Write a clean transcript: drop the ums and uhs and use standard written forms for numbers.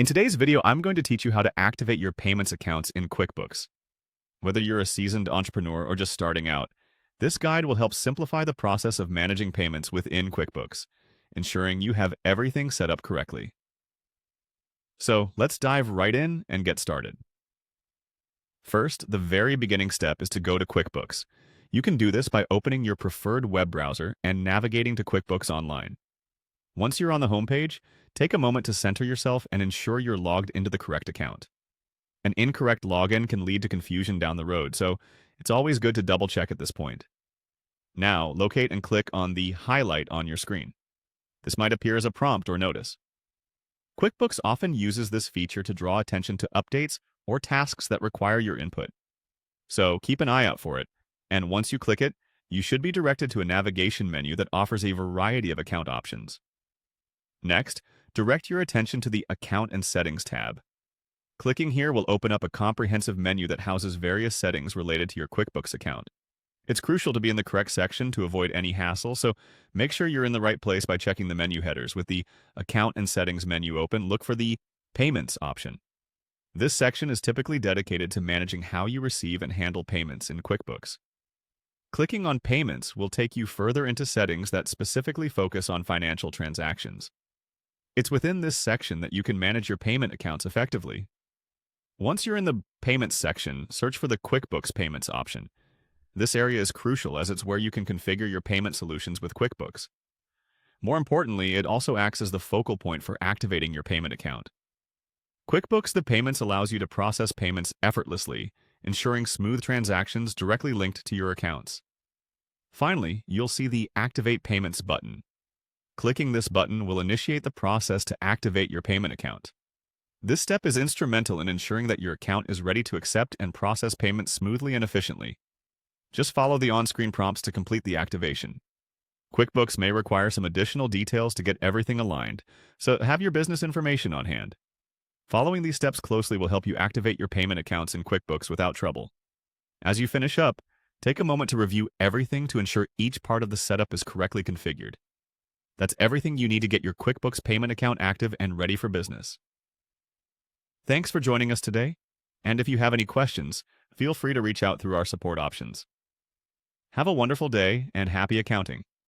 In today's video, I'm going to teach you how to activate your payments accounts in QuickBooks. Whether you're a seasoned entrepreneur or just starting out, this guide will help simplify the process of managing payments within QuickBooks, ensuring you have everything set up correctly. So let's dive right in and get started. First, the very beginning step is to go to QuickBooks. You can do this by opening your preferred web browser and navigating to QuickBooks Online. Once you're on the homepage, take a moment to center yourself and ensure you're logged into the correct account. An incorrect login can lead to confusion down the road, so it's always good to double-check at this point. Now, locate and click on the highlight on your screen. This might appear as a prompt or notice. QuickBooks often uses this feature to draw attention to updates or tasks that require your input. So keep an eye out for it, and once you click it, you should be directed to a navigation menu that offers a variety of account options. Next, direct your attention to the Account and Settings tab. Clicking here will open up a comprehensive menu that houses various settings related to your QuickBooks account. It's crucial to be in the correct section to avoid any hassle, so make sure you're in the right place by checking the menu headers. With the Account and Settings menu open, look for the Payments option. This section is typically dedicated to managing how you receive and handle payments in QuickBooks. Clicking on Payments will take you further into settings that specifically focus on financial transactions. It's within this section that you can manage your payment accounts effectively. Once you're in the Payments section, search for the QuickBooks Payments option. This area is crucial as it's where you can configure your payment solutions with QuickBooks. More importantly, it also acts as the focal point for activating your payment account. QuickBooks the Payments allows you to process payments effortlessly, ensuring smooth transactions directly linked to your accounts. Finally, you'll see the Activate Payments button. Clicking this button will initiate the process to activate your payment account. This step is instrumental in ensuring that your account is ready to accept and process payments smoothly and efficiently. Just follow the on-screen prompts to complete the activation. QuickBooks may require some additional details to get everything aligned, so have your business information on hand. Following these steps closely will help you activate your payment accounts in QuickBooks without trouble. As you finish up, take a moment to review everything to ensure each part of the setup is correctly configured. That's everything you need to get your QuickBooks payment account active and ready for business. Thanks for joining us today, and if you have any questions, feel free to reach out through our support options. Have a wonderful day and happy accounting.